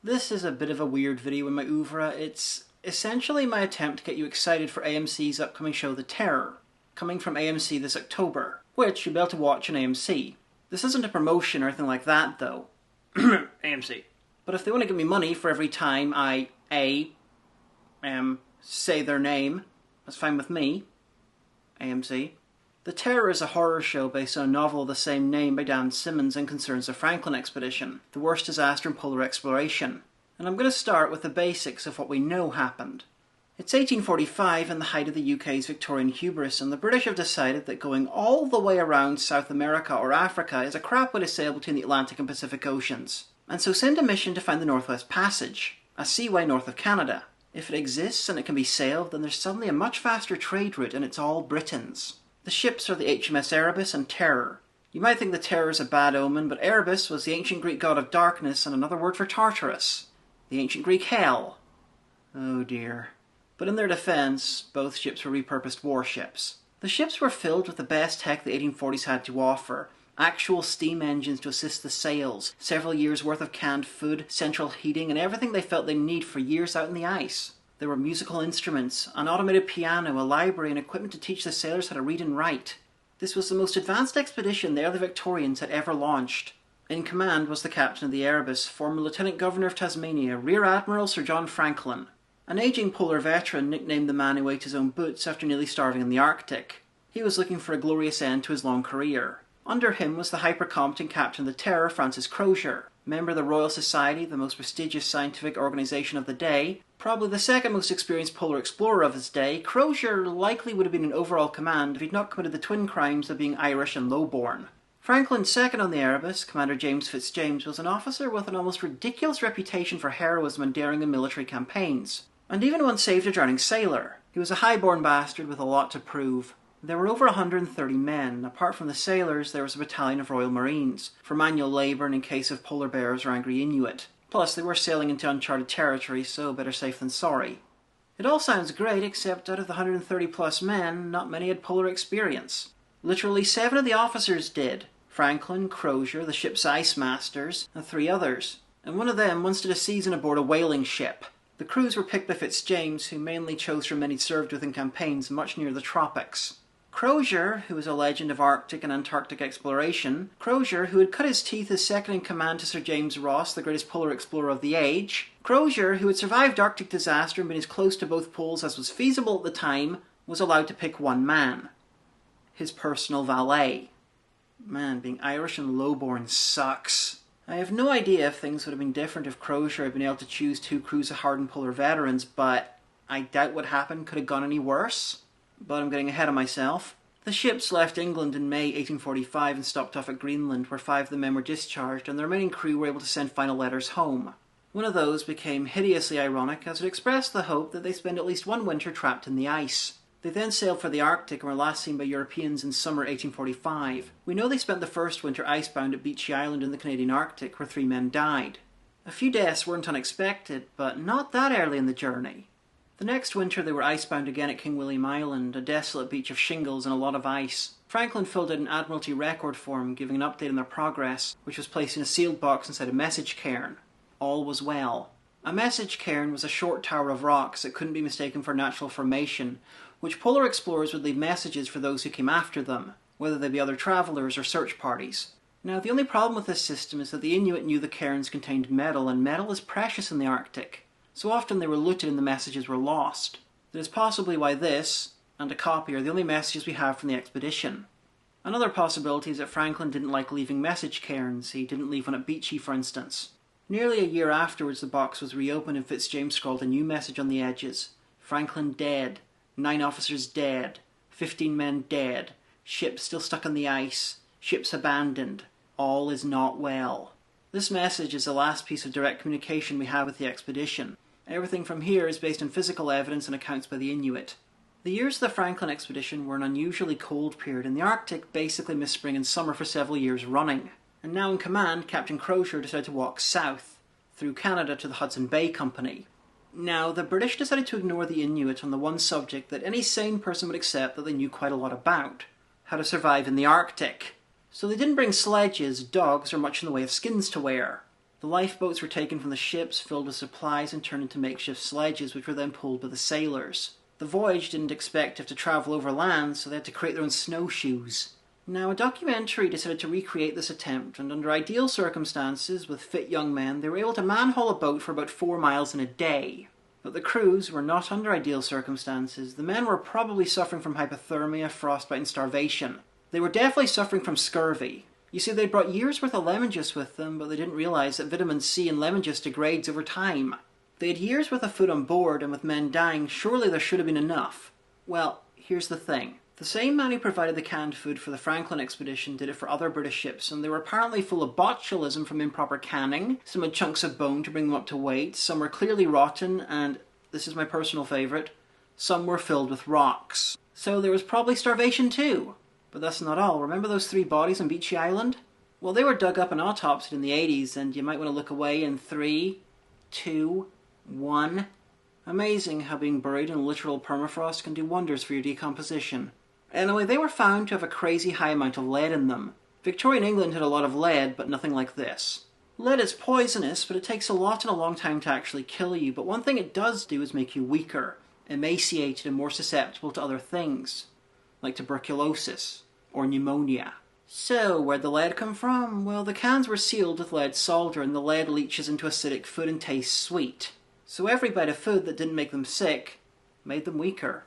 This is a bit of a weird video in my oeuvre. It's essentially my attempt to get you excited for AMC's upcoming show The Terror, coming from AMC this October, which you'll be able to watch on AMC. This isn't a promotion or anything like that, though. AMC. But if they want to give me money for every time I, say their name, that's fine with me. AMC. The Terror is a horror show based on a novel of the same name by Dan Simmons and concerns the Franklin expedition, the worst disaster in polar exploration. And I'm going to start with the basics of what we know happened. It's 1845 and the height of the UK's Victorian hubris, and the British have decided that going all the way around South America or Africa is a crap way to sail between the Atlantic and Pacific Oceans. And so send a mission to find the Northwest Passage, a seaway north of Canada. If it exists and it can be sailed, then there's suddenly a much faster trade route and it's all Britons. The ships are the HMS Erebus and Terror. You might think the Terror is a bad omen, but Erebus was the ancient Greek god of darkness and another word for Tartarus, the ancient Greek hell. Oh dear. But in their defense, both ships were repurposed warships. The ships were filled with the best tech the 1840s had to offer. Actual steam engines to assist the sails, several years' worth of canned food, central heating, and everything they felt they'd need for years out in the ice. There were musical instruments, an automated piano, a library, and equipment to teach the sailors how to read and write. This was the most advanced expedition the early Victorians had ever launched. In command was the captain of the Erebus, former Lieutenant Governor of Tasmania, Rear Admiral Sir John Franklin. An aging polar veteran nicknamed the man who ate his own boots after nearly starving in the Arctic. He was looking for a glorious end to his long career. Under him was the hyper-competent captain of the Terror, Francis Crozier, member of the Royal Society, the most prestigious scientific organisation of the day. Probably the second most experienced polar explorer of his day, Crozier likely would have been in overall command if he'd not committed the twin crimes of being Irish and low-born. Franklin's second on the Erebus, Commander James Fitzjames, was an officer with an almost ridiculous reputation for heroism and daring in military campaigns. And even once saved a drowning sailor. He was a high-born bastard with a lot to prove. There were over 130 men. Apart from the sailors, there was a battalion of Royal Marines, for manual labour and in case of polar bears or angry Inuit. Plus, they were sailing into uncharted territory, so better safe than sorry. It all sounds great, except out of the 130 plus men, not many had polar experience. Literally 7 of the officers did. Franklin, Crozier, the ship's ice masters, and 3 others. And one of them once did a season aboard a whaling ship. The crews were picked by Fitzjames, who mainly chose from men he'd served with in campaigns much near the tropics. Crozier, who was a legend of Arctic and Antarctic exploration, Crozier, who had cut his teeth as second-in-command to Sir James Ross, the greatest polar explorer of the age, Crozier, who had survived Arctic disaster and been as close to both poles as was feasible at the time, was allowed to pick one man. His personal valet. Man, being Irish and lowborn sucks. I have no idea if things would have been different if Crozier had been able to choose 2 crews of hardened polar veterans, but I doubt what happened could have gone any worse. But I'm getting ahead of myself. The ships left England in May 1845 and stopped off at Greenland, where 5 of the men were discharged, and the remaining crew were able to send final letters home. One of those became hideously ironic, as it expressed the hope that they spend at least one winter trapped in the ice. They then sailed for the Arctic and were last seen by Europeans in summer 1845. We know they spent the first winter icebound at Beechey Island in the Canadian Arctic, where 3 men died. A few deaths weren't unexpected, but not that early in the journey. The next winter they were icebound again at King William Island, a desolate beach of shingles and a lot of ice. Franklin filled out an Admiralty record form giving an update on their progress, which was placed in a sealed box inside a message cairn. All was well. A message cairn was a short tower of rocks that couldn't be mistaken for natural formation, which polar explorers would leave messages for those who came after them, whether they be other travellers or search parties. Now, the only problem with this system is that the Inuit knew the cairns contained metal, and metal is precious in the Arctic. So often they were looted and the messages were lost. That is possibly why this, and a copy, are the only messages we have from the expedition. Another possibility is that Franklin didn't like leaving message cairns. He didn't leave one at Beechey, for instance. Nearly a year afterwards, the box was reopened and Fitzjames scrawled a new message on the edges. Franklin dead. 9 officers dead. 15 men dead. Ships still stuck on the ice. Ships abandoned. All is not well. This message is the last piece of direct communication we have with the expedition. Everything from here is based on physical evidence and accounts by the Inuit. The years of the Franklin expedition were an unusually cold period, and the Arctic basically missed spring and summer for several years running. And now in command, Captain Crozier decided to walk south, through Canada to the Hudson Bay Company. Now, the British decided to ignore the Inuit on the one subject that any sane person would accept that they knew quite a lot about: how to survive in the Arctic. So they didn't bring sledges, dogs, or much in the way of skins to wear. The lifeboats were taken from the ships, filled with supplies, and turned into makeshift sledges, which were then pulled by the sailors. The voyage didn't expect to have to travel over land, so they had to create their own snowshoes. Now, a documentary decided to recreate this attempt, and under ideal circumstances, with fit young men, they were able to manhaul a boat for about 4 miles in a day. But the crews were not under ideal circumstances. The men were probably suffering from hypothermia, frostbite, and starvation. They were definitely suffering from scurvy. You see, they brought years' worth of lemon juice with them, but they didn't realise that vitamin C in lemon juice degrades over time. They had years' worth of food on board, and with men dying, surely there should have been enough. Well, here's the thing. The same man who provided the canned food for the Franklin expedition did it for other British ships, and they were apparently full of botulism from improper canning. Some had chunks of bone to bring them up to weight, some were clearly rotten, and, this is my personal favourite, some were filled with rocks. So there was probably starvation too. But that's not all. Remember those 3 bodies on Beachy Island? Well, they were dug up and autopsied in the 80s, and you might want to look away in 3, 2, 1. Amazing how being buried in literal permafrost can do wonders for your decomposition. Anyway, they were found to have a crazy high amount of lead in them. Victorian England had a lot of lead, but nothing like this. Lead is poisonous, but it takes a lot and a long time to actually kill you, but one thing it does do is make you weaker, emaciated and more susceptible to other things, like tuberculosis or pneumonia. So, where'd the lead come from? Well, the cans were sealed with lead solder, and the lead leaches into acidic food and tastes sweet. So every bite of food that didn't make them sick made them weaker.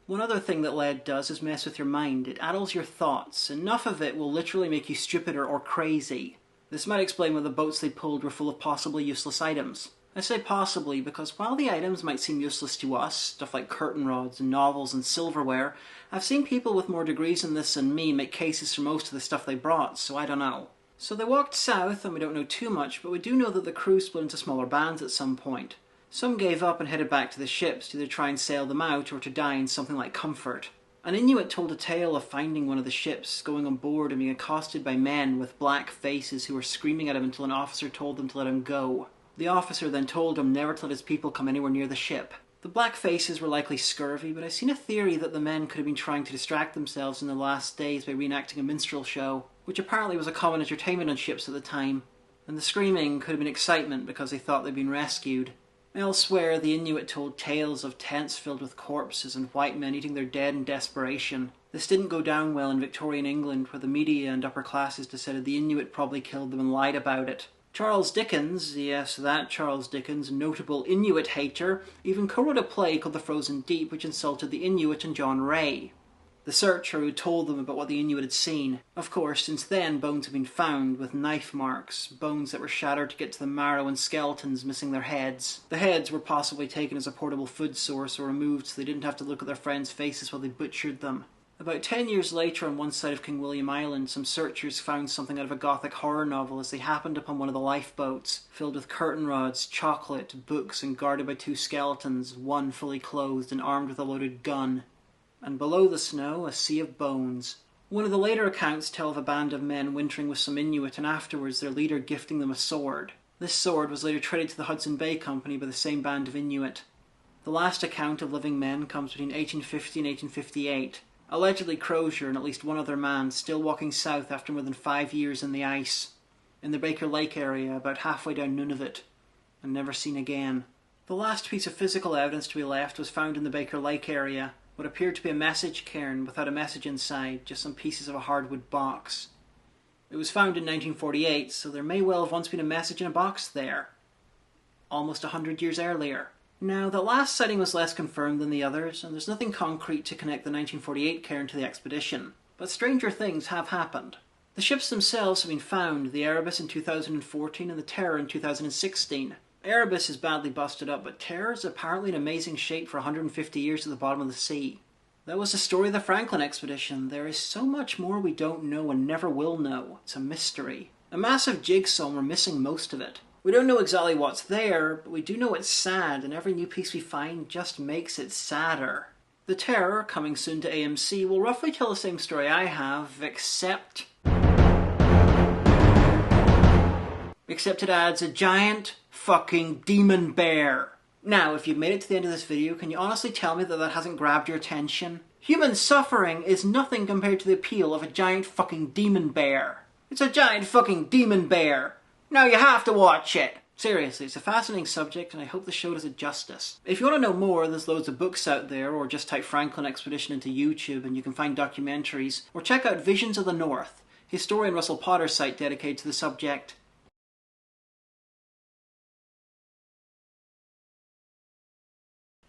One other thing that lead does is mess with your mind. It addles your thoughts. Enough of it will literally make you stupider or crazy. This might explain why the boats they pulled were full of possibly useless items. I say possibly because while the items might seem useless to us, stuff like curtain rods and novels and silverware, I've seen people with more degrees in this than me make cases for most of the stuff they brought, so I don't know. So they walked south, and we don't know too much, but we do know that the crew split into smaller bands at some point. Some gave up and headed back to the ships to either try and sail them out or to die in something like comfort. An Inuit told a tale of finding one of the ships, going on board and being accosted by men with black faces who were screaming at him until an officer told them to let him go. The officer then told him never to let his people come anywhere near the ship. The black faces were likely scurvy, but I've seen a theory that the men could have been trying to distract themselves in the last days by reenacting a minstrel show, which apparently was a common entertainment on ships at the time. And the screaming could have been excitement because they thought they'd been rescued. Elsewhere, the Inuit told tales of tents filled with corpses and white men eating their dead in desperation. This didn't go down well in Victorian England, where the media and upper classes decided the Inuit probably killed them and lied about it. Charles Dickens, yes, that Charles Dickens, notable Inuit hater, even co-wrote a play called The Frozen Deep, which insulted the Inuit and John Ray, the searcher who told them about what the Inuit had seen. Of course, since then, bones have been found, with knife marks, bones that were shattered to get to the marrow and skeletons missing their heads. The heads were possibly taken as a portable food source or removed so they didn't have to look at their friends' faces while they butchered them. About 10 years later, on one side of King William Island, some searchers found something out of a gothic horror novel as they happened upon one of the lifeboats, filled with curtain rods, chocolate, books, and guarded by 2 skeletons, one fully clothed and armed with a loaded gun. And below the snow, a sea of bones. One of the later accounts tell of a band of men wintering with some Inuit, and afterwards their leader gifting them a sword. This sword was later traded to the Hudson Bay Company by the same band of Inuit. The last account of living men comes between 1850 and 1858. Allegedly Crozier and at least one other man still walking south after more than 5 years in the ice, in the Baker Lake area, about halfway down Nunavut, and never seen again. The last piece of physical evidence to be left was found in the Baker Lake area, what appeared to be a message cairn without a message inside, just some pieces of a hardwood box. It was found in 1948, so there may well have once been a message in a box there, almost 100 years earlier. Now, the last sighting was less confirmed than the others, and there's nothing concrete to connect the 1948 cairn to the expedition. But stranger things have happened. The ships themselves have been found, the Erebus in 2014 and the Terror in 2016. Erebus is badly busted up, but Terror is apparently in amazing shape for 150 years at the bottom of the sea. That was the story of the Franklin expedition. There is so much more we don't know and never will know. It's a mystery. A massive jigsaw, and we're missing most of it. We don't know exactly what's there, but we do know it's sad, and every new piece we find just makes it sadder. The Terror, coming soon to AMC, will roughly tell the same story I have, except it adds a giant fucking demon bear. Now, if you've made it to the end of this video, can you honestly tell me that that hasn't grabbed your attention? Human suffering is nothing compared to the appeal of a giant fucking demon bear. It's a giant fucking demon bear. No, you have to watch it! Seriously, it's a fascinating subject and I hope the show does it justice. If you want to know more, there's loads of books out there, or just type Franklin Expedition into YouTube and you can find documentaries, or check out Visions of the North, historian Russell Potter's site dedicated to the subject.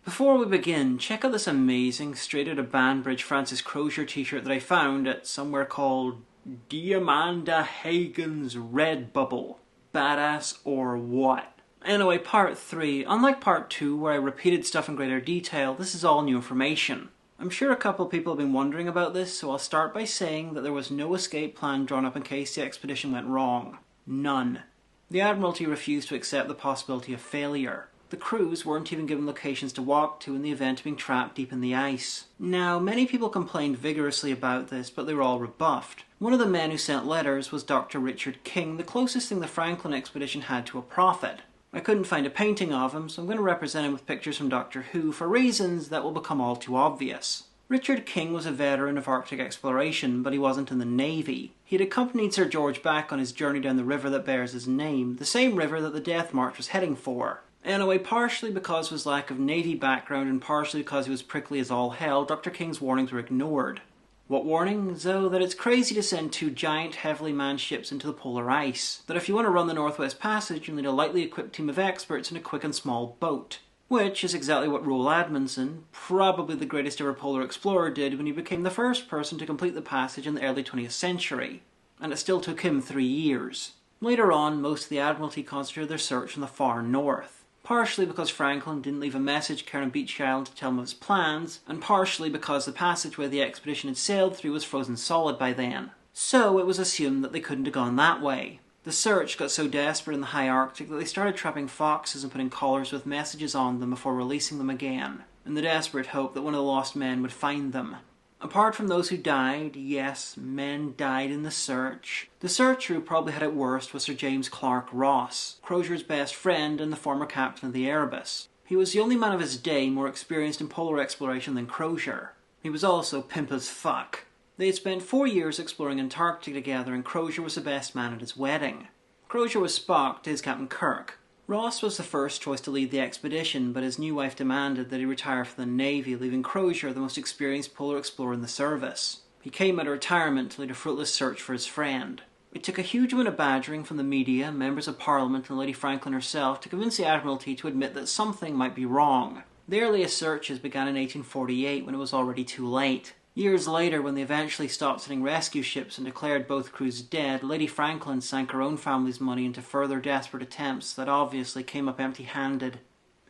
Before we begin, check out this amazing straight out of Banbridge Francis Crozier t-shirt that I found at somewhere called Diamanda Hagen's Redbubble. Badass or what? Anyway, part 3. Unlike part 2 where I repeated stuff in greater detail, this is all new information. I'm sure a couple of people have been wondering about this, so I'll start by saying that there was no escape plan drawn up in case the expedition went wrong. None. The Admiralty refused to accept the possibility of failure. The crews weren't even given locations to walk to in the event of being trapped deep in the ice. Now, many people complained vigorously about this, but they were all rebuffed. One of the men who sent letters was Dr. Richard King, the closest thing the Franklin expedition had to a prophet. I couldn't find a painting of him, so I'm going to represent him with pictures from Doctor Who for reasons that will become all too obvious. Richard King was a veteran of Arctic exploration, but he wasn't in the Navy. He had accompanied Sir George back on his journey down the river that bears his name, the same river that the Death March was heading for. Anyway, partially because of his lack of Navy background and partially because he was prickly as all hell, Dr. King's warnings were ignored. What warnings? Oh, that it's crazy to send 2 giant, heavily manned ships into the polar ice. That if you want to run the Northwest Passage, you'll need a lightly equipped team of experts in a quick and small boat. Which is exactly what Roald Amundsen, probably the greatest ever polar explorer, did when he became the first person to complete the passage in the early 20th century. And it still took him 3 years. Later on, most of the Admiralty concentrated their search on the far north. Partially because Franklin didn't leave a message carrying Beech Island to tell him of his plans, and partially because the passageway the expedition had sailed through was frozen solid by then. So it was assumed that they couldn't have gone that way. The search got so desperate in the high Arctic that they started trapping foxes and putting collars with messages on them before releasing them again, in the desperate hope that one of the lost men would find them. Apart from those who died, yes, men died in the searcher who probably had it worst was Sir James Clark Ross, Crozier's best friend and the former captain of the Erebus. He was the only man of his day more experienced in polar exploration than Crozier. He was also pimp as fuck. They had spent 4 years exploring Antarctica together and Crozier was the best man at his wedding. Crozier was Spock to his Captain Kirk. Ross was the first choice to lead the expedition, but his new wife demanded that he retire from the Navy, leaving Crozier the most experienced polar explorer in the service. He came out of retirement to lead a fruitless search for his friend. It took a huge amount of badgering from the media, members of Parliament and Lady Franklin herself to convince the Admiralty to admit that something might be wrong. The earliest searches began in 1848 when it was already too late. Years later, when they eventually stopped sending rescue ships and declared both crews dead, Lady Franklin sank her own family's money into further desperate attempts that obviously came up empty-handed.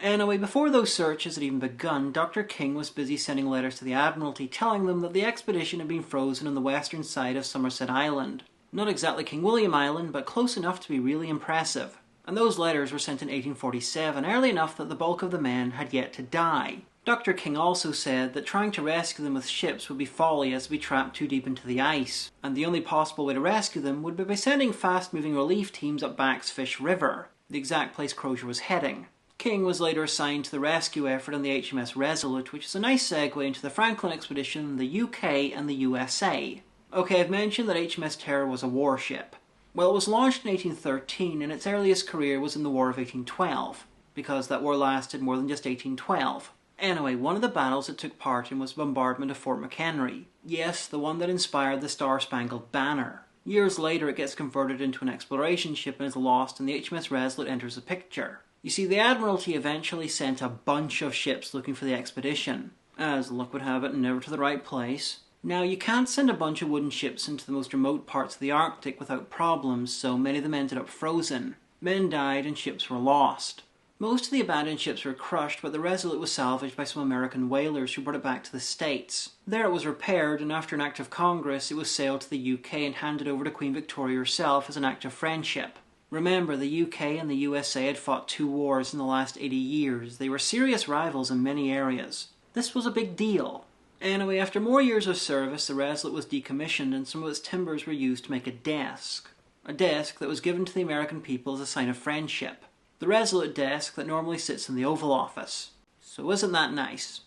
Anyway, before those searches had even begun, Dr. King was busy sending letters to the Admiralty telling them that the expedition had been frozen on the western side of Somerset Island. Not exactly King William Island, but close enough to be really impressive. And those letters were sent in 1847, early enough that the bulk of the men had yet to die. Dr. King also said that trying to rescue them with ships would be folly as they'd be trapped too deep into the ice, and the only possible way to rescue them would be by sending fast-moving relief teams up Back's Fish River, the exact place Crozier was heading. King was later assigned to the rescue effort on the HMS Resolute, which is a nice segue into the Franklin expedition, the UK and the USA. Okay, I've mentioned that HMS Terror was a warship. Well, it was launched in 1813 and its earliest career was in the War of 1812, because that war lasted more than just 1812. Anyway, one of the battles it took part in was the bombardment of Fort McHenry. Yes, the one that inspired the Star-Spangled Banner. Years later it gets converted into an exploration ship and is lost and the HMS Resolute enters the picture. You see, the Admiralty eventually sent a bunch of ships looking for the expedition. As luck would have it, never to the right place. Now, you can't send a bunch of wooden ships into the most remote parts of the Arctic without problems, so many of them ended up frozen. Men died and ships were lost. Most of the abandoned ships were crushed, but the Resolute was salvaged by some American whalers who brought it back to the States. There it was repaired, and after an act of Congress, it was sailed to the UK and handed over to Queen Victoria herself as an act of friendship. Remember, the UK and the USA had fought 2 wars in the last 80 years. They were serious rivals in many areas. This was a big deal. Anyway, after more years of service, the Resolute was decommissioned and some of its timbers were used to make a desk. A desk that was given to the American people as a sign of friendship. The Resolute desk that normally sits in the Oval Office. So isn't that nice?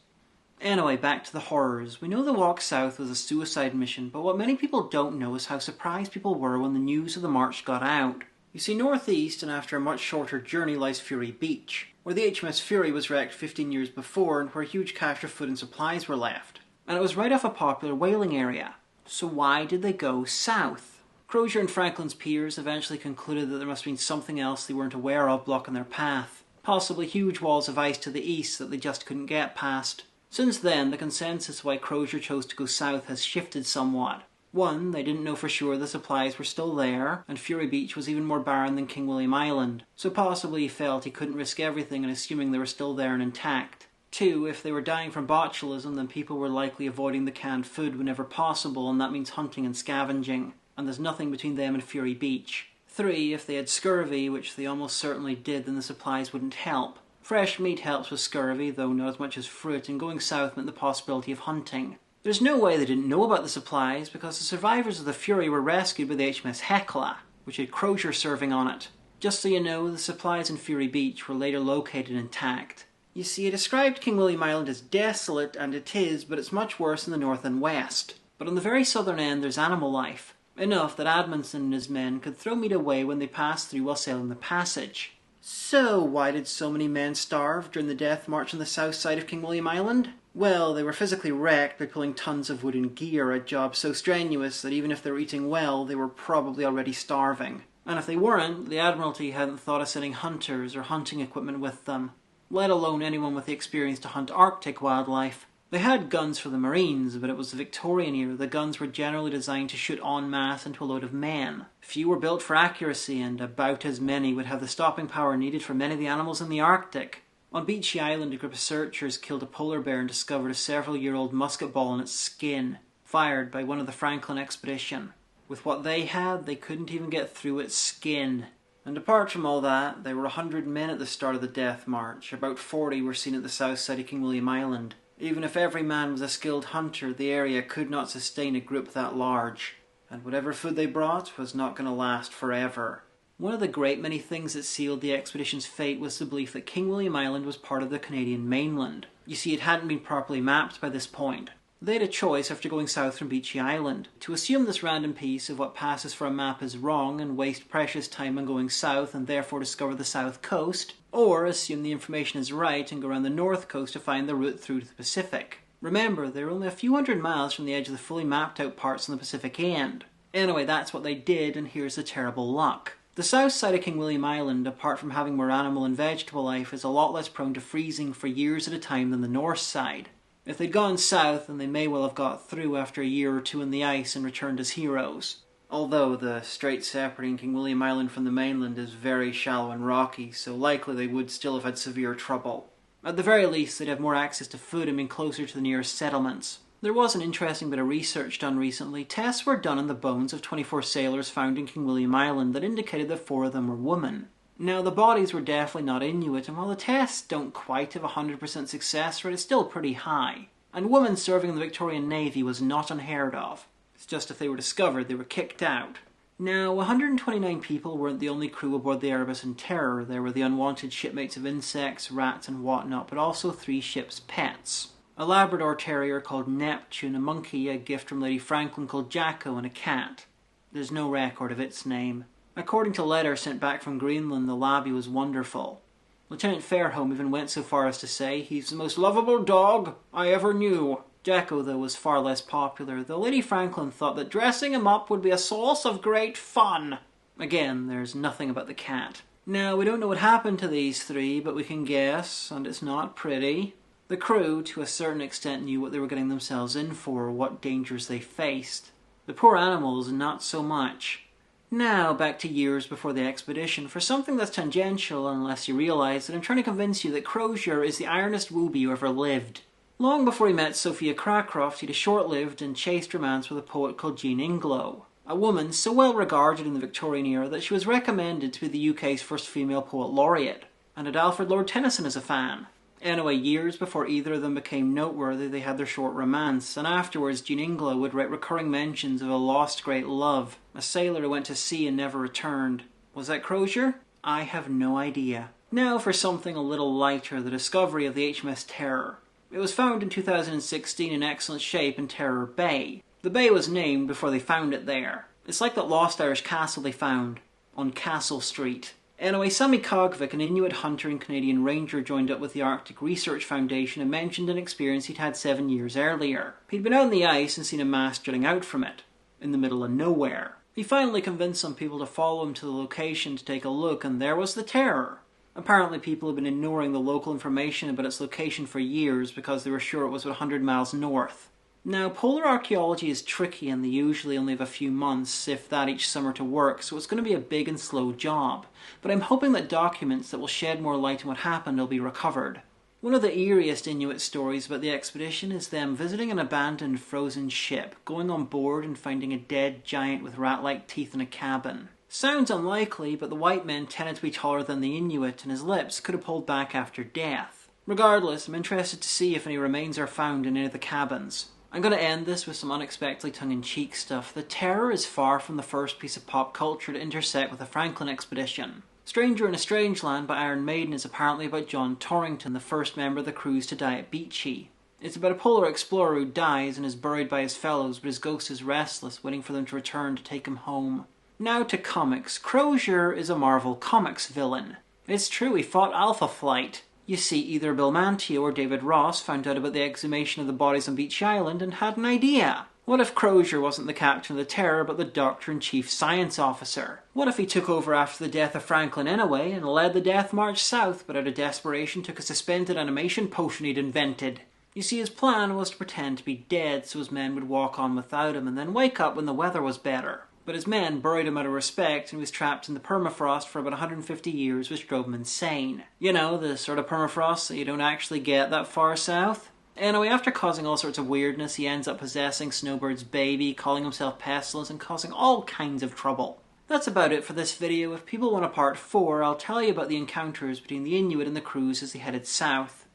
Anyway, back to the horrors. We know the walk south was a suicide mission, but what many people don't know is how surprised people were when the news of the march got out. You see, northeast and after a much shorter journey lies Fury Beach, where the HMS Fury was wrecked 15 years before and where a huge cache of food and supplies were left. And it was right off a popular whaling area. So why did they go south? Crozier and Franklin's peers eventually concluded that there must have been something else they weren't aware of blocking their path. Possibly huge walls of ice to the east that they just couldn't get past. Since then, the consensus why Crozier chose to go south has shifted somewhat. One, they didn't know for sure the supplies were still there, and Fury Beach was even more barren than King William Island, so possibly he felt he couldn't risk everything and assuming they were still there and intact. Two, if they were dying from botulism, then people were likely avoiding the canned food whenever possible, and that means hunting and scavenging, and there's nothing between them and Fury Beach. Three, if they had scurvy, which they almost certainly did, then the supplies wouldn't help. Fresh meat helps with scurvy, though not as much as fruit, and going south meant the possibility of hunting. There's no way they didn't know about the supplies, because the survivors of the Fury were rescued by the HMS Hecla, which had Crozier serving on it. Just so you know, the supplies in Fury Beach were later located intact. You see, I described King William Island as desolate, and it is, but it's much worse in the north and west. But on the very southern end there's animal life, enough that Admonson and his men could throw meat away when they passed through while sailing the passage. So, why did so many men starve during the death march on the south side of King William Island? Well, they were physically wrecked by pulling tons of wood and gear, a job so strenuous that even if they were eating well, they were probably already starving. And if they weren't, the Admiralty hadn't thought of sending hunters or hunting equipment with them, let alone anyone with the experience to hunt Arctic wildlife. They had guns for the Marines, but it was the Victorian era. The guns were generally designed to shoot en masse into a load of men. Few were built for accuracy, and about as many would have the stopping power needed for many of the animals in the Arctic. On Beachy Island, a group of searchers killed a polar bear and discovered a several-year-old musket ball in its skin, fired by one of the Franklin expedition. With what they had, they couldn't even get through its skin. And apart from all that, there were 100 men at the start of the death march. About 40 were seen at the south side of King William Island. Even if every man was a skilled hunter, the area could not sustain a group that large. And whatever food they brought was not going to last forever. One of the great many things that sealed the expedition's fate was the belief that King William Island was part of the Canadian mainland. You see, it hadn't been properly mapped by this point. They had a choice after going south from Beachy Island, to assume this random piece of what passes for a map is wrong and waste precious time on going south and therefore discover the south coast, or assume the information is right and go around the north coast to find the route through to the Pacific. Remember, they're only a few hundred miles from the edge of the fully mapped out parts on the Pacific end. Anyway, that's what they did, and here's the terrible luck. The south side of King William Island, apart from having more animal and vegetable life, is a lot less prone to freezing for years at a time than the north side. If they'd gone south, then they may well have got through after a year or two in the ice and returned as heroes. Although the strait separating King William Island from the mainland is very shallow and rocky, so likely they would still have had severe trouble. At the very least, they'd have more access to food and been closer to the nearest settlements. There was an interesting bit of research done recently. Tests were done on the bones of 24 sailors found in King William Island that indicated that 4 of them were women. Now, the bodies were definitely not Inuit, and while the tests don't quite have a 100% success rate, it's still pretty high. And women serving in the Victorian Navy was not unheard of. It's just if they were discovered, they were kicked out. Now, 129 people weren't the only crew aboard the Erebus and Terror. There were the unwanted shipmates of insects, rats and whatnot, but also 3 ship's pets. A Labrador Terrier called Neptune, a monkey, a gift from Lady Franklin called Jacko, and a cat. There's no record of its name. According to letters sent back from Greenland, the labby was wonderful. Lieutenant Fairholme even went so far as to say, "He's the most lovable dog I ever knew." Jacko, though, was far less popular, though Lady Franklin thought that dressing him up would be a source of great fun. Again, there's nothing about the cat. Now, we don't know what happened to these 3, but we can guess, and it's not pretty. The crew, to a certain extent, knew what they were getting themselves in for, what dangers they faced. The poor animals, not so much. Now, back to years before the expedition, for something that's tangential, unless you realise that I'm trying to convince you that Crozier is the ironest wooby who ever lived. Long before he met Sophia Cracroft, he had a short-lived and chaste romance with a poet called Jean Ingelow, a woman so well regarded in the Victorian era that she was recommended to be the UK's first female poet laureate, and had Alfred Lord Tennyson as a fan. Anyway, years before either of them became noteworthy, they had their short romance, and afterwards Jean Ingelow would write recurring mentions of a lost great love, a sailor who went to sea and never returned. Was that Crozier? I have no idea. Now for something a little lighter, the discovery of the HMS Terror. It was found in 2016 in excellent shape in Terror Bay. The bay was named before they found it there. It's like that lost Irish castle they found, on Castle Street. Anyway, Sami Kogvik, an Inuit hunter and Canadian ranger, joined up with the Arctic Research Foundation and mentioned an experience he'd had 7 years earlier. He'd been out on the ice and seen a mast jutting out from it, in the middle of nowhere. He finally convinced some people to follow him to the location to take a look, and there was the Terror. Apparently people had been ignoring the local information about its location for years because they were sure it was about 100 miles north. Now, polar archaeology is tricky and they usually only have a few months, if that, each summer to work, so it's going to be a big and slow job. But I'm hoping that documents that will shed more light on what happened will be recovered. One of the eeriest Inuit stories about the expedition is them visiting an abandoned frozen ship, going on board and finding a dead giant with rat-like teeth in a cabin. Sounds unlikely, but the white men tended to be taller than the Inuit and his lips could have pulled back after death. Regardless, I'm interested to see if any remains are found in any of the cabins. I'm going to end this with some unexpectedly tongue-in-cheek stuff. The Terror is far from the first piece of pop culture to intersect with the Franklin expedition. Stranger in a Strange Land by Iron Maiden is apparently about John Torrington, the first member of the cruise to die at Beachy. It's about a polar explorer who dies and is buried by his fellows, but his ghost is restless, waiting for them to return to take him home. Now to comics. Crozier is a Marvel Comics villain. It's true, he fought Alpha Flight. You see, either Bill Mantio or David Ross found out about the exhumation of the bodies on Beachy Island and had an idea. What if Crozier wasn't the captain of the Terror but the Doctor-in-Chief Science Officer? What if he took over after the death of Franklin anyway and led the Death March south, but out of desperation took a suspended animation potion he'd invented? You see, his plan was to pretend to be dead so his men would walk on without him and then wake up when the weather was better. But his men buried him out of respect and he was trapped in the permafrost for about 150 years, which drove him insane. You know, the sort of permafrost that you don't actually get that far south? Anyway, after causing all sorts of weirdness, he ends up possessing Snowbird's baby, calling himself Pestilence, and causing all kinds of trouble. That's about it for this video. If people want a part 4, I'll tell you about the encounters between the Inuit and the crews as they headed south.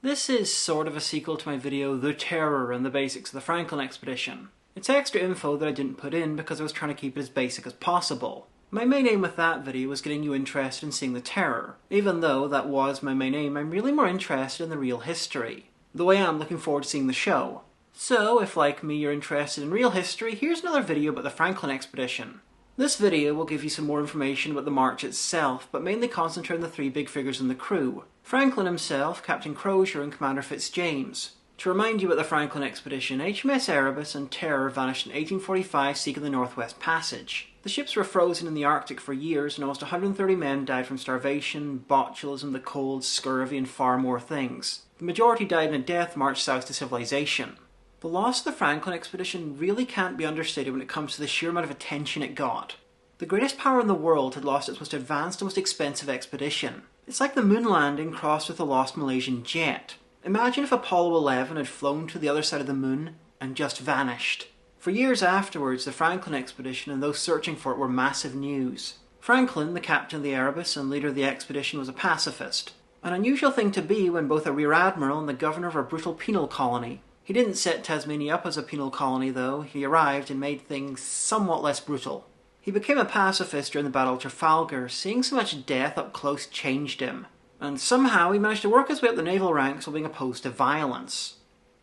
This is sort of a sequel to my video, The Terror and the Basics of the Franklin Expedition. It's extra info that I didn't put in because I was trying to keep it as basic as possible. My main aim with that video was getting you interested in seeing the Terror. Even though that was my main aim, I'm really more interested in the real history. Though I am looking forward to seeing the show. So, if like me you're interested in real history, here's another video about the Franklin Expedition. This video will give you some more information about the march itself, but mainly concentrate on the 3 big figures in the crew. Franklin himself, Captain Crozier and Commander Fitzjames. To remind you about the Franklin Expedition, HMS Erebus and Terror vanished in 1845 seeking the Northwest Passage. The ships were frozen in the Arctic for years and almost 130 men died from starvation, botulism, the cold, scurvy and far more things. The majority died in a death march south to civilization. The loss of the Franklin Expedition really can't be understated when it comes to the sheer amount of attention it got. The greatest power in the world had lost its most advanced and most expensive expedition. It's like the moon landing crossed with the lost Malaysian jet. Imagine if Apollo 11 had flown to the other side of the moon and just vanished. For years afterwards, the Franklin expedition and those searching for it were massive news. Franklin, the captain of the Erebus and leader of the expedition, was a pacifist. An unusual thing to be when both a rear admiral and the governor of a brutal penal colony. He didn't set Tasmania up as a penal colony though. He arrived and made things somewhat less brutal. He became a pacifist during the Battle of Trafalgar. Seeing so much death up close changed him. And somehow he managed to work his way up the naval ranks while being opposed to violence.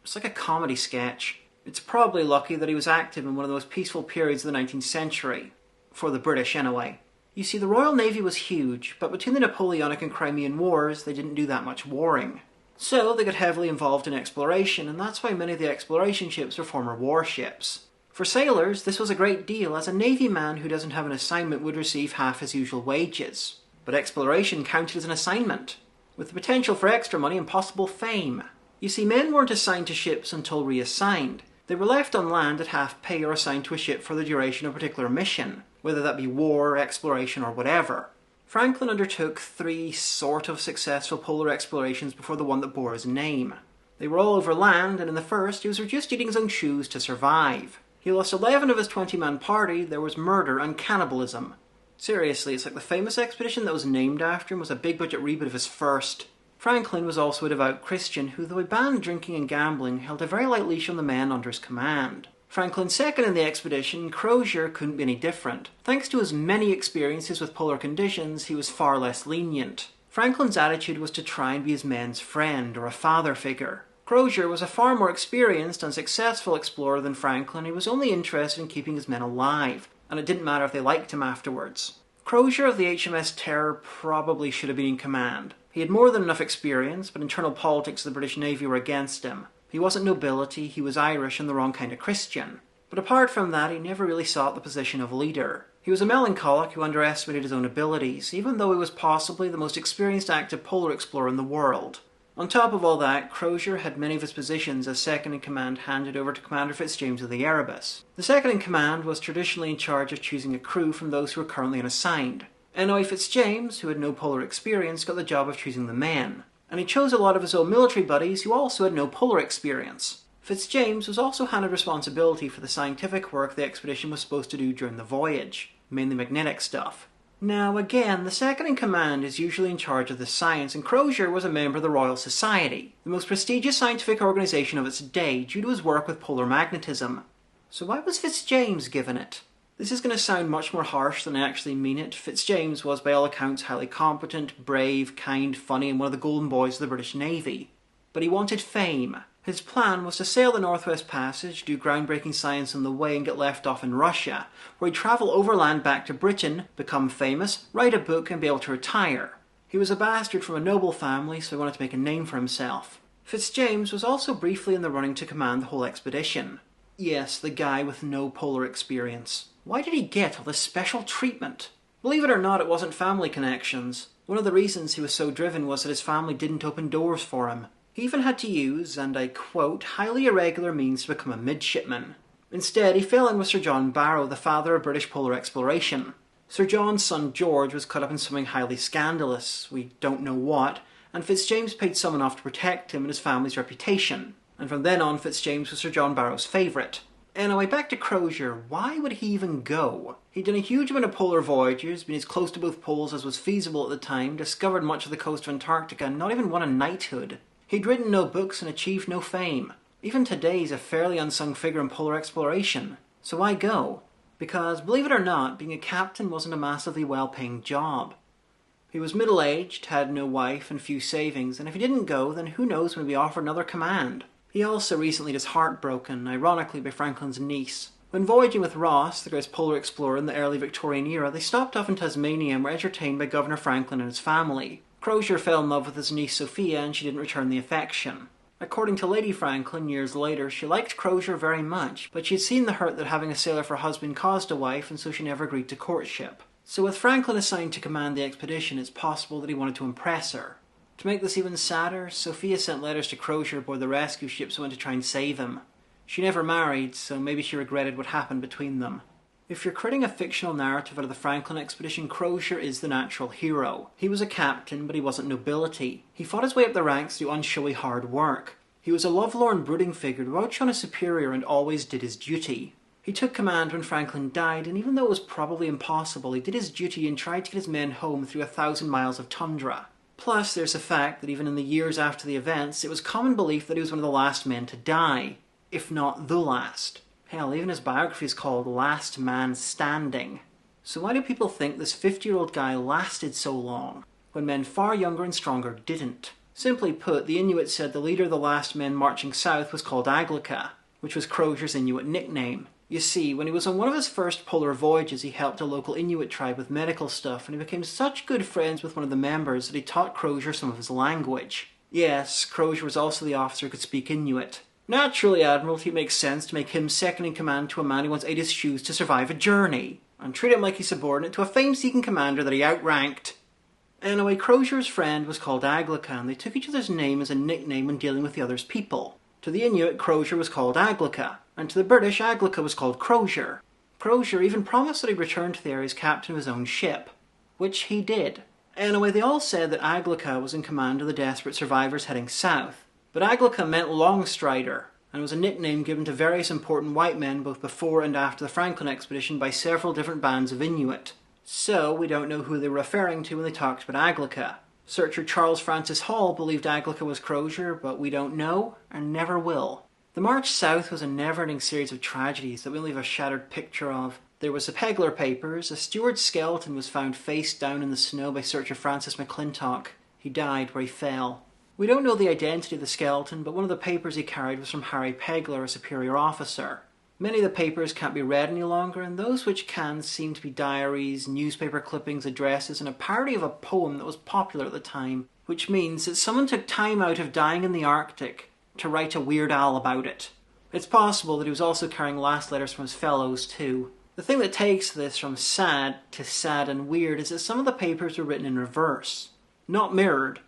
It's like a comedy sketch. It's probably lucky that he was active in one of the most peaceful periods of the 19th century. For the British, anyway. You see, the Royal Navy was huge, but between the Napoleonic and Crimean Wars, they didn't do that much warring. So they got heavily involved in exploration, and that's why many of the exploration ships were former warships. For sailors, this was a great deal, as a Navy man who doesn't have an assignment would receive half his usual wages. But exploration counted as an assignment, with the potential for extra money and possible fame. You see, men weren't assigned to ships until reassigned. They were left on land at half pay or assigned to a ship for the duration of a particular mission, whether that be war, exploration, or whatever. Franklin undertook 3 sort of successful polar explorations before the one that bore his name. They were all over land, and in the first he was reduced eating his own shoes to survive. He lost 11 of his 20-man party, there was murder and cannibalism. Seriously, it's like the famous expedition that was named after him was a big-budget reboot of his first. Franklin was also a devout Christian who, though he banned drinking and gambling, held a very light leash on the men under his command. Franklin's second in the expedition, Crozier, couldn't be any different. Thanks to his many experiences with polar conditions, he was far less lenient. Franklin's attitude was to try and be his men's friend, or a father figure. Crozier was a far more experienced and successful explorer than Franklin. He was only interested in keeping his men alive, and it didn't matter if they liked him afterwards. Crozier of the HMS Terror probably should have been in command. He had more than enough experience, but internal politics of the British Navy were against him. He wasn't nobility, he was Irish and the wrong kind of Christian. But apart from that, he never really sought the position of leader. He was a melancholic who underestimated his own abilities, even though he was possibly the most experienced active polar explorer in the world. On top of all that, Crozier had many of his positions as second-in-command handed over to Commander Fitzjames of the Erebus. The second-in-command was traditionally in charge of choosing a crew from those who were currently unassigned. Anyway, Fitzjames, who had no polar experience, got the job of choosing the men. And he chose a lot of his old military buddies who also had no polar experience. Fitzjames was also handed responsibility for the scientific work the expedition was supposed to do during the voyage, mainly magnetic stuff. Now again, the second-in-command is usually in charge of the science, and Crozier was a member of the Royal Society, the most prestigious scientific organisation of its day due to his work with polar magnetism. So why was Fitzjames given it? This is going to sound much more harsh than I actually mean it. Fitzjames was by all accounts highly competent, brave, kind, funny, and one of the golden boys of the British Navy. But he wanted fame. His plan was to sail the Northwest Passage, do groundbreaking science on the way, and get left off in Russia, where he'd travel overland back to Britain, become famous, write a book, and be able to retire. He was a bastard from a noble family, so he wanted to make a name for himself. Fitzjames was also briefly in the running to command the whole expedition. Yes, the guy with no polar experience. Why did he get all this special treatment? Believe it or not, it wasn't family connections. One of the reasons he was so driven was that his family didn't open doors for him. He even had to use, and I quote, highly irregular means to become a midshipman. Instead, he fell in with Sir John Barrow, the father of British polar exploration. Sir John's son George was caught up in something highly scandalous, we don't know what, and Fitzjames paid someone off to protect him and his family's reputation. And from then on, Fitzjames was Sir John Barrow's favourite. Anyway, back to Crozier. Why would he even go? He'd done a huge amount of polar voyages, been as close to both poles as was feasible at the time, discovered much of the coast of Antarctica, and not even won a knighthood. He'd written no books and achieved no fame. Even today he's a fairly unsung figure in polar exploration. So why go? Because, believe it or not, being a captain wasn't a massively well-paying job. He was middle-aged, had no wife and few savings, and if he didn't go, then who knows when he'd be offered another command. He also recently had his heart broken, ironically by Franklin's niece. When voyaging with Ross, the greatest polar explorer in the early Victorian era, they stopped off in Tasmania and were entertained by Governor Franklin and his family. Crozier fell in love with his niece Sophia and she didn't return the affection. According to Lady Franklin, years later, she liked Crozier very much, but she had seen the hurt that having a sailor for a husband caused a wife, and so she never agreed to courtship. So with Franklin assigned to command the expedition, it's possible that he wanted to impress her. To make this even sadder, Sophia sent letters to Crozier aboard the rescue ships who went to try and save him. She never married, so maybe she regretted what happened between them. If you're creating a fictional narrative out of the Franklin expedition, Crozier is the natural hero. He was a captain, but he wasn't nobility. He fought his way up the ranks through unshowy hard work. He was a lovelorn brooding figure who outshone his superior and always did his duty. He took command when Franklin died, and even though it was probably impossible, he did his duty and tried to get his men home through 1,000 miles of tundra. Plus, there's the fact that even in the years after the events, it was common belief that he was one of the last men to die, if not the last. Hell, even his biography is called Last Man Standing. So why do people think this 50-year-old guy lasted so long, when men far younger and stronger didn't? Simply put, the Inuit said the leader of the last men marching south was called Aglika, which was Crozier's Inuit nickname. You see, when he was on one of his first polar voyages, he helped a local Inuit tribe with medical stuff, and he became such good friends with one of the members that he taught Crozier some of his language. Yes, Crozier was also the officer who could speak Inuit. Naturally, Admiralty, it makes sense to make him second in command to a man who once ate his shoes to survive a journey, and treat him like he's subordinate to a fame-seeking commander that he outranked. Anyway, Crozier's friend was called Aglika, and they took each other's name as a nickname when dealing with the other's people. To the Inuit, Crozier was called Aglika, and to the British, Aglika was called Crozier. Crozier even promised that he'd return to the area as captain of his own ship, which he did. Anyway, they all said that Aglika was in command of the desperate survivors heading south. But Aglika meant Long Strider, and was a nickname given to various important white men both before and after the Franklin expedition by several different bands of Inuit. So, we don't know who they were referring to when they talked about Aglika. Searcher Charles Francis Hall believed Aglika was Crozier, but we don't know, and never will. The march south was a never-ending series of tragedies that we only have a shattered picture of. There was the Pegler Papers. A steward's skeleton was found face down in the snow by Searcher Francis McClintock. He died where he fell. We don't know the identity of the skeleton, but one of the papers he carried was from Harry Pegler, a superior officer. Many of the papers can't be read any longer, and those which can seem to be diaries, newspaper clippings, addresses, and a parody of a poem that was popular at the time, which means that someone took time out of dying in the Arctic to write a Weird Al about it. It's possible that he was also carrying last letters from his fellows too. The thing that takes this from sad to sad and weird is that some of the papers were written in reverse. Not mirrored,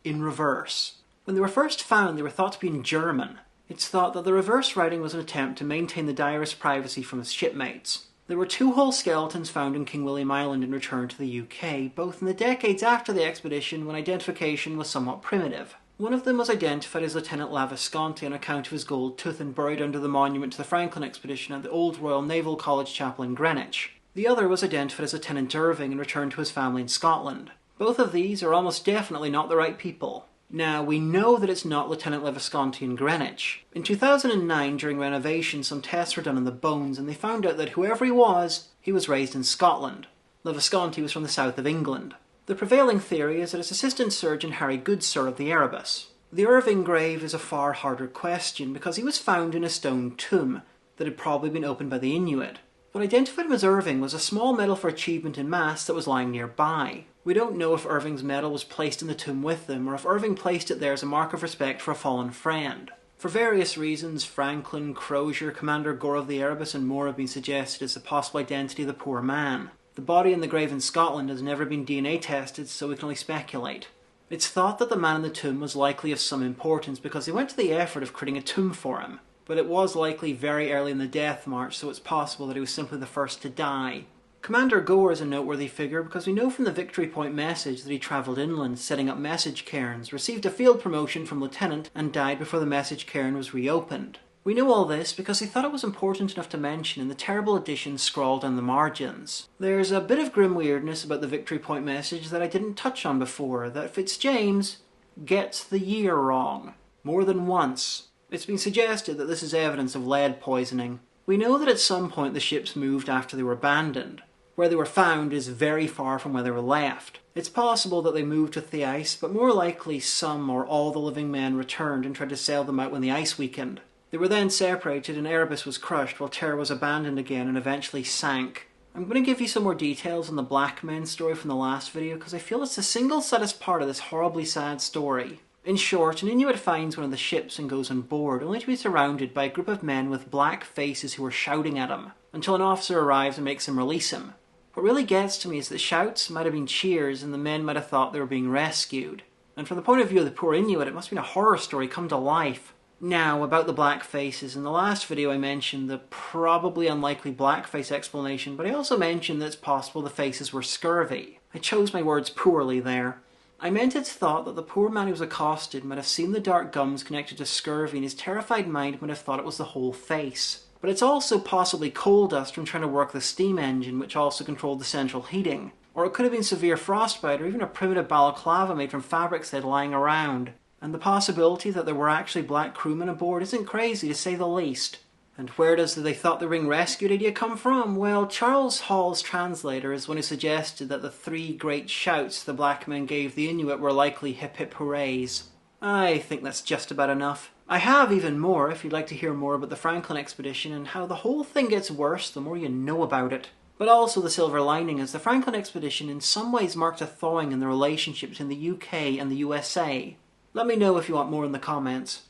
in reverse. When they were first found, they were thought to be in German. It's thought that the reverse writing was an attempt to maintain the diarist's privacy from his shipmates. There were 2 whole skeletons found in King William Island and returned to the UK, both in the decades after the expedition when identification was somewhat primitive. One of them was identified as Lieutenant Lavisconti on account of his gold tooth and buried under the monument to the Franklin expedition at the Old Royal Naval College Chapel in Greenwich. The other was identified as Lieutenant Irving and returned to his family in Scotland. Both of these are almost definitely not the right people. Now, we know that it's not Lieutenant Lavisconti in Greenwich. In 2009, during renovation, some tests were done on the bones, and they found out that whoever he was raised in Scotland. Lavisconti was from the south of England. The prevailing theory is that it's Assistant Surgeon Harry Goodsir of the Erebus. The Irving grave is a far harder question because he was found in a stone tomb that had probably been opened by the Inuit. What identified him as Irving was a small medal for achievement in mass that was lying nearby. We don't know if Irving's medal was placed in the tomb with him, or if Irving placed it there as a mark of respect for a fallen friend. For various reasons, Franklin, Crozier, Commander Gore of the Erebus and more have been suggested as the possible identity of the poor man. The body in the grave in Scotland has never been DNA tested, so we can only speculate. It's thought that the man in the tomb was likely of some importance because they went to the effort of creating a tomb for him. But it was likely very early in the death march, so it's possible that he was simply the first to die. Commander Gore is a noteworthy figure because we know from the Victory Point message that he travelled inland, setting up message cairns, received a field promotion from lieutenant, and died before the message cairn was reopened. We know all this because he thought it was important enough to mention in the terrible additions scrawled on the margins. There's a bit of grim weirdness about the Victory Point message that I didn't touch on before, that Fitzjames gets the year wrong. More than once. It's been suggested that this is evidence of lead poisoning. We know that at some point the ships moved after they were abandoned. Where they were found is very far from where they were left. It's possible that they moved with the ice, but more likely some or all the living men returned and tried to sail them out when the ice weakened. They were then separated and Erebus was crushed while Terror was abandoned again and eventually sank. I'm going to give you some more details on the Black Men story from the last video because I feel it's the single saddest part of this horribly sad story. In short, an Inuit finds one of the ships and goes on board, only to be surrounded by a group of men with black faces who are shouting at him, until an officer arrives and makes him release him. What really gets to me is that shouts might have been cheers and the men might have thought they were being rescued. And from the point of view of the poor Inuit, it must have been a horror story come to life. Now, about the black faces. In the last video I mentioned the probably unlikely blackface explanation, but I also mentioned that it's possible the faces were scurvy. I chose my words poorly there. I meant it's thought that the poor man who was accosted might have seen the dark gums connected to scurvy and his terrified mind might have thought it was the whole face. But it's also possibly coal dust from trying to work the steam engine, which also controlled the central heating. Or it could have been severe frostbite, or even a primitive balaclava made from fabrics they'd lying around. And the possibility that there were actually black crewmen aboard isn't crazy, to say the least. And where does the "they thought they were being rescued" idea come from? Well, Charles Hall's translator is one who suggested that the 3 great shouts the black men gave the Inuit were likely hip hip hoorays. I think that's just about enough. I have even more if you'd like to hear more about the Franklin expedition and how the whole thing gets worse the more you know about it. But also the silver lining is the Franklin expedition in some ways marked a thawing in the relationship between the UK and the USA. Let me know if you want more in the comments.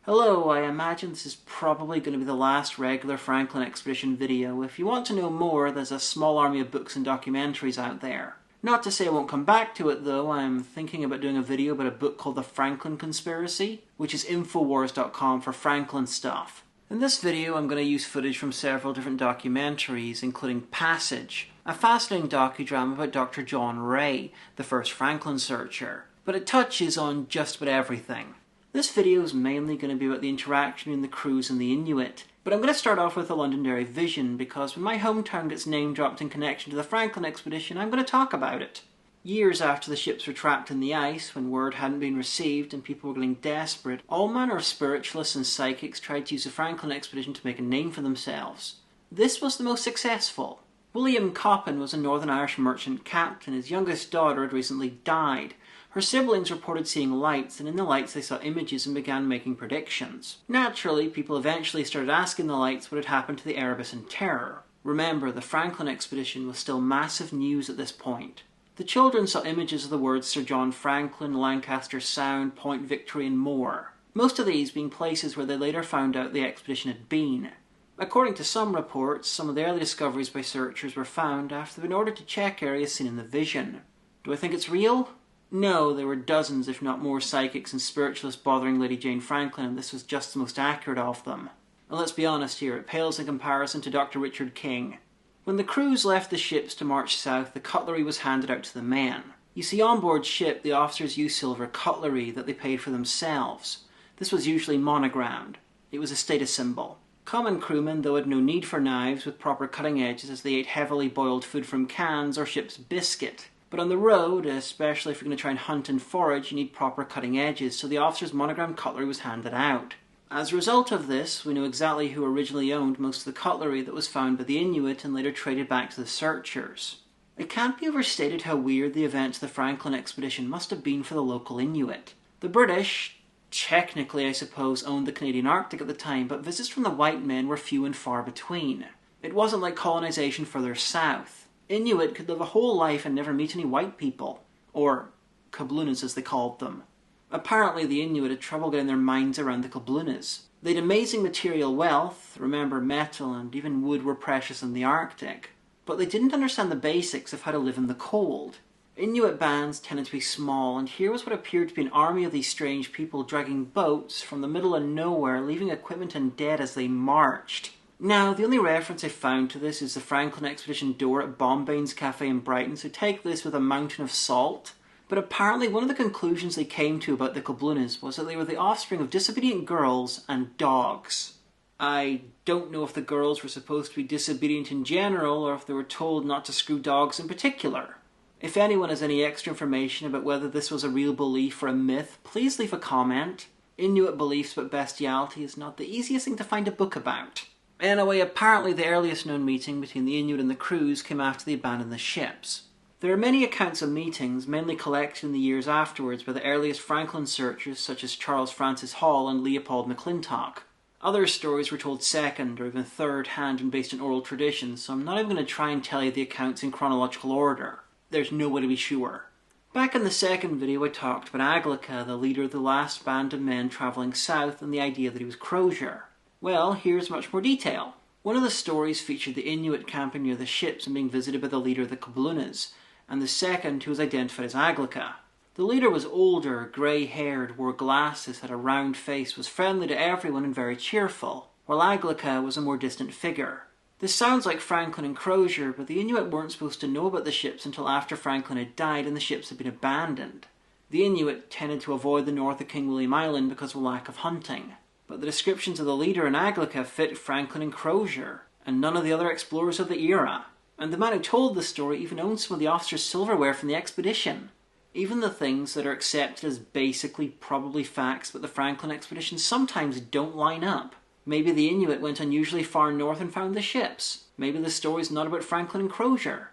Hello, I imagine this is probably going to be the last regular Franklin expedition video. If you want to know more, there's a small army of books and documentaries out there. Not to say I won't come back to it though, I'm thinking about doing a video about a book called The Franklin Conspiracy, which is Infowars.com for Franklin stuff. In this video I'm going to use footage from several different documentaries, including Passage, a fascinating docudrama about Dr. John Ray, the first Franklin searcher. But it touches on just about everything. This video is mainly going to be about the interaction between the crews and the Inuit, but I'm going to start off with the Londonderry Vision because when my hometown gets name dropped in connection to the Franklin expedition, I'm going to talk about it. Years after the ships were trapped in the ice, when word hadn't been received and people were getting desperate, all manner of spiritualists and psychics tried to use the Franklin expedition to make a name for themselves. This was the most successful. William Coppin was a Northern Irish merchant captain. His youngest daughter had recently died. Her siblings reported seeing lights, and in the lights they saw images and began making predictions. Naturally, people eventually started asking the lights what had happened to the Omnibus and Terror. Remember, the Franklin expedition was still massive news at this point. The children saw images of the words Sir John Franklin, Lancaster Sound, Point Victory, and more. Most of these being places where they later found out the expedition had been. According to some reports, some of the early discoveries by searchers were found after they'd been ordered to check areas seen in the vision. Do I think it's real? No, there were dozens, if not more, psychics and spiritualists bothering Lady Jane Franklin, and this was just the most accurate of them. And let's be honest here, it pales in comparison to Dr. Richard King. When the crews left the ships to march south, the cutlery was handed out to the men. You see, on board ship, the officers used silver cutlery that they paid for themselves. This was usually monogrammed. It was a status symbol. Common crewmen, though, had no need for knives with proper cutting edges, as they ate heavily boiled food from cans or ship's biscuit. But on the road, especially if you're going to try and hunt and forage, you need proper cutting edges, so the officers' monogrammed cutlery was handed out. As a result of this, we know exactly who originally owned most of the cutlery that was found by the Inuit and later traded back to the searchers. It can't be overstated how weird the events of the Franklin expedition must have been for the local Inuit. The British, technically I suppose, owned the Canadian Arctic at the time, but visits from the white men were few and far between. It wasn't like colonization further south. Inuit could live a whole life and never meet any white people, or kablunas as they called them. Apparently the Inuit had trouble getting their minds around the kablunas. They had amazing material wealth, remember metal and even wood were precious in the Arctic, but they didn't understand the basics of how to live in the cold. Inuit bands tended to be small, and here was what appeared to be an army of these strange people dragging boats from the middle of nowhere, leaving equipment and dead as they marched. Now, the only reference I found to this is the Franklin Expedition door at Bombane's Cafe in Brighton, so take this with a mountain of salt. But apparently one of the conclusions they came to about the kablunas was that they were the offspring of disobedient girls and dogs. I don't know if the girls were supposed to be disobedient in general, or if they were told not to screw dogs in particular. If anyone has any extra information about whether this was a real belief or a myth, please leave a comment. Inuit beliefs about bestiality is not the easiest thing to find a book about. Anyway, apparently the earliest known meeting between the Inuit and the crews came after they abandoned the ships. There are many accounts of meetings, mainly collected in the years afterwards by the earliest Franklin searchers such as Charles Francis Hall and Leopold McClintock. Other stories were told second or even third hand and based on oral tradition, so I'm not even going to try and tell you the accounts in chronological order. There's no way to be sure. Back in the second video I talked about Aglica, the leader of the last band of men travelling south, and the idea that he was Crozier. Well, here's much more detail. One of the stories featured the Inuit camping near the ships and being visited by the leader of the kablunas, and the second who was identified as Aglica. The leader was older, grey-haired, wore glasses, had a round face, was friendly to everyone and very cheerful, while Aglica was a more distant figure. This sounds like Franklin and Crozier, but the Inuit weren't supposed to know about the ships until after Franklin had died and the ships had been abandoned. The Inuit tended to avoid the north of King William Island because of lack of hunting. But the descriptions of the leader and Aglica fit Franklin and Crozier, and none of the other explorers of the era. And the man who told the story even owned some of the officers' silverware from the expedition. Even the things that are accepted as basically probably facts about the Franklin expedition sometimes don't line up. Maybe the Inuit went unusually far north and found the ships. Maybe the story's not about Franklin and Crozier.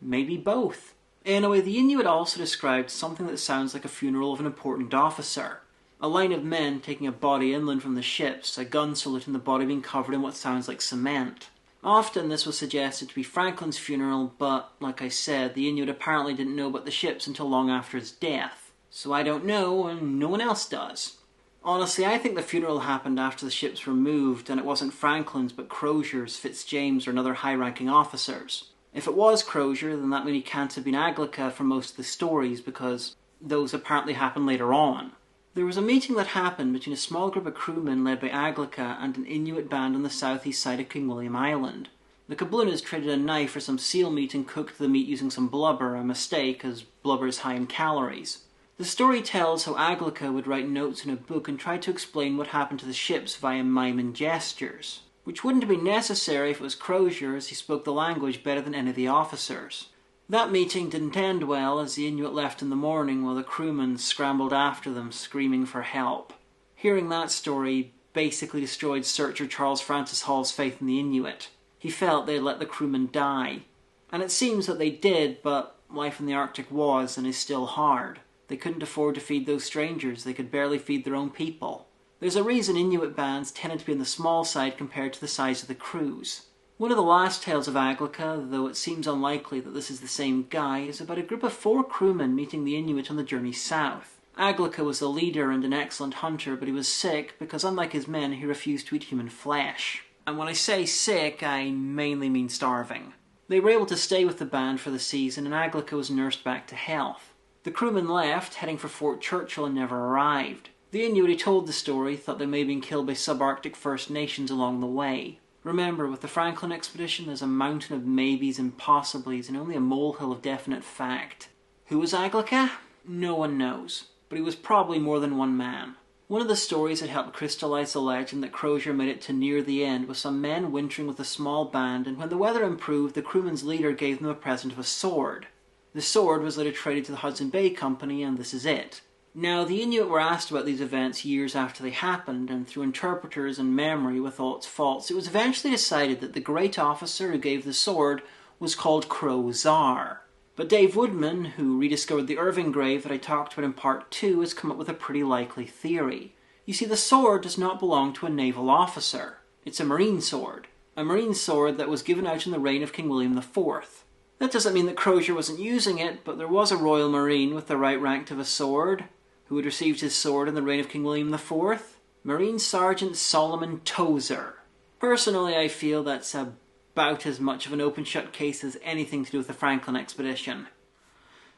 Maybe both. Anyway, the Inuit also described something that sounds like a funeral of an important officer. A line of men taking a body inland from the ships, a gun salute and the body being covered in what sounds like cement. Often this was suggested to be Franklin's funeral, but, like I said, the Inuit apparently didn't know about the ships until long after his death. So I don't know, and no one else does. Honestly, I think the funeral happened after the ships were moved, and it wasn't Franklin's but Crozier's, Fitzjames, or another high-ranking officers. If it was Crozier, then that means he can't have been Aglica for most of the stories, because those apparently happened later on. There was a meeting that happened between a small group of crewmen led by Aglica and an Inuit band on the southeast side of King William Island. The kablunas traded a knife for some seal meat and cooked the meat using some blubber, a mistake as blubber is high in calories. The story tells how Aglica would write notes in a book and try to explain what happened to the ships via mime and gestures, which wouldn't have been necessary if it was Crozier, as he spoke the language better than any of the officers. That meeting didn't end well, as the Inuit left in the morning while the crewmen scrambled after them, screaming for help. Hearing that story basically destroyed searcher Charles Francis Hall's faith in the Inuit. He felt they had let the crewmen die. And it seems that they did, but life in the Arctic was and is still hard. They couldn't afford to feed those strangers, they could barely feed their own people. There's a reason Inuit bands tended to be on the small side compared to the size of the crews. One of the last tales of Aglica, though it seems unlikely that this is the same guy, is about a group of 4 crewmen meeting the Inuit on the journey south. Aglica was the leader and an excellent hunter, but he was sick because, unlike his men, he refused to eat human flesh. And when I say sick, I mainly mean starving. They were able to stay with the band for the season, and Aglica was nursed back to health. The crewmen left, heading for Fort Churchill, and never arrived. The Inuit who told the story thought they may have been killed by subarctic First Nations along the way. Remember, with the Franklin expedition, there's a mountain of maybes and possiblies and only a molehill of definite fact. Who was Aglica? No one knows, but he was probably more than one man. One of the stories that helped crystallize the legend that Crozier made it to near the end was some men wintering with a small band, and when the weather improved, the crewman's leader gave them a present of a sword. The sword was later traded to the Hudson Bay Company, and this is it. Now, the Inuit were asked about these events years after they happened, and through interpreters and memory with all its faults, it was eventually decided that the great officer who gave the sword was called Crozar. But Dave Woodman, who rediscovered the Irving grave that I talked about in part 2, has come up with a pretty likely theory. You see, the sword does not belong to a naval officer. It's a marine sword. A marine sword that was given out in the reign of King William IV. That doesn't mean that Crozier wasn't using it, but there was a Royal Marine with the right rank of a sword, who had received his sword in the reign of King William IV, Marine Sergeant Solomon Tozer. Personally, I feel that's about as much of an open-shut case as anything to do with the Franklin expedition.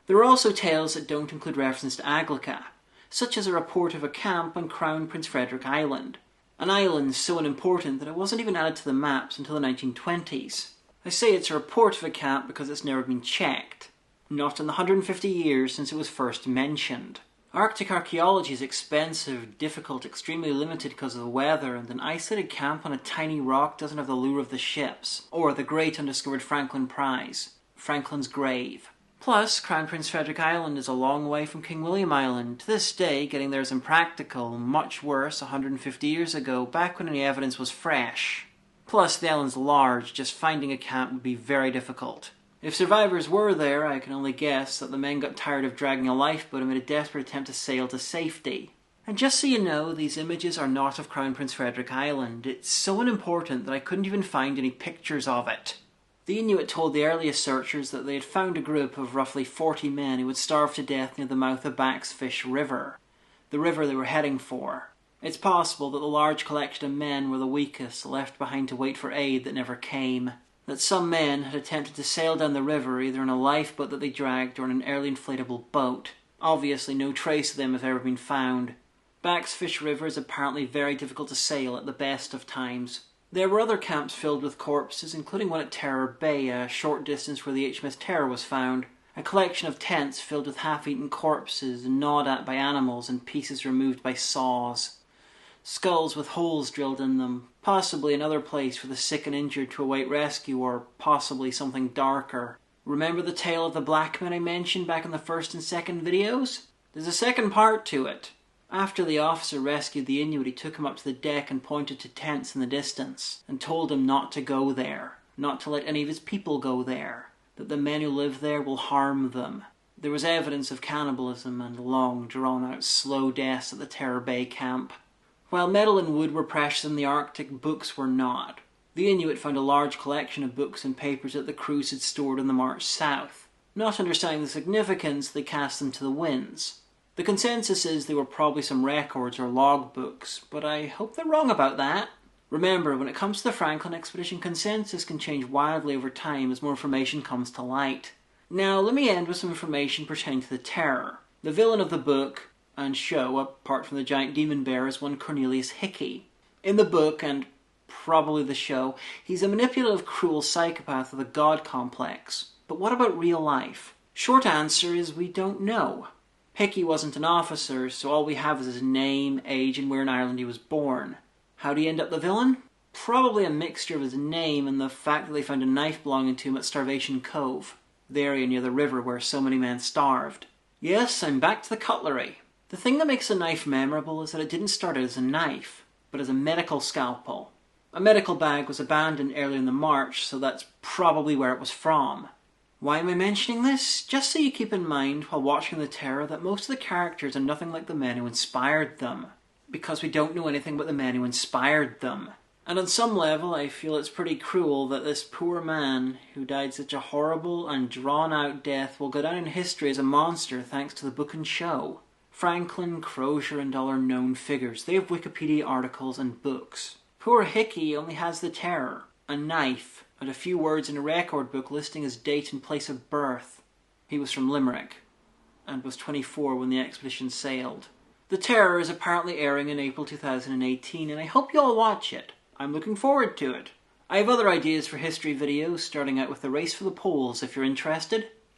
There are also tales that don't include reference to Aglica, such as a report of a camp on Crown Prince Frederick Island, an island so unimportant that it wasn't even added to the maps until the 1920s. I say it's a report of a camp because it's never been checked, not in the 150 years since it was first mentioned. Arctic archaeology is expensive, difficult, extremely limited because of the weather, and an isolated camp on a tiny rock doesn't have the lure of the ships, or the great undiscovered Franklin prize, Franklin's grave. Plus, Crown Prince Frederick Island is a long way from King William Island. To this day, getting there is impractical, much worse 150 years ago, back when any evidence was fresh. Plus, the island's large, just finding a camp would be very difficult. If survivors were there, I can only guess that the men got tired of dragging a lifeboat and made a desperate attempt to sail to safety. And just so you know, these images are not of Crown Prince Frederick Island. It's so unimportant that I couldn't even find any pictures of it. The Inuit told the earliest searchers that they had found a group of roughly 40 men who had starved to death near the mouth of Backsfish River, the river they were heading for. It's possible that the large collection of men were the weakest, left behind to wait for aid that never came. That some men had attempted to sail down the river either in a lifeboat that they dragged or in an early inflatable boat. Obviously no trace of them have ever been found. Backsfish River is apparently very difficult to sail at the best of times. There were other camps filled with corpses, including one at Terror Bay, a short distance where the HMS Terror was found. A collection of tents filled with half-eaten corpses, gnawed at by animals and pieces removed by saws. Skulls with holes drilled in them, possibly another place for the sick and injured to await rescue, or possibly something darker. Remember the tale of the black men I mentioned back in the first and second videos? There's a second part to it. After the officer rescued the Inuit, he took him up to the deck and pointed to tents in the distance, and told him not to go there, not to let any of his people go there, that the men who live there will harm them. There was evidence of cannibalism and long, drawn-out, slow deaths at the Terror Bay camp. While metal and wood were precious in the Arctic, books were not. The Inuit found a large collection of books and papers that the crews had stored on the march south. Not understanding the significance, they cast them to the winds. The consensus is they were probably some records or log books, but I hope they're wrong about that. Remember, when it comes to the Franklin expedition, consensus can change wildly over time as more information comes to light. Now, let me end with some information pertaining to the Terror. The villain of the book and show, apart from the giant demon bear, is one Cornelius Hickey. In the book, and probably the show, he's a manipulative, cruel psychopath with a god complex. But what about real life? Short answer is we don't know. Hickey wasn't an officer, so all we have is his name, age, and where in Ireland he was born. How did he end up the villain? Probably a mixture of his name and the fact that they found a knife belonging to him at Starvation Cove, the area near the river where so many men starved. Yes, I'm back to the cutlery. The thing that makes the knife memorable is that it didn't start out as a knife, but as a medical scalpel. A medical bag was abandoned early in the march, so that's probably where it was from. Why am I mentioning this? Just so you keep in mind while watching The Terror that most of the characters are nothing like the men who inspired them, because we don't know anything about the men who inspired them. And on some level, I feel it's pretty cruel that this poor man, who died such a horrible and drawn-out death, will go down in history as a monster thanks to the book and show. Franklin, Crozier, and all are known figures. They have Wikipedia articles and books. Poor Hickey only has The Terror, a knife, and a few words in a record book listing his date and place of birth. He was from Limerick, and was 24 when the expedition sailed. The Terror is apparently airing in April 2018, and I hope you all watch it. I'm looking forward to it. I have other ideas for history videos, starting out with the race for the poles if you're interested.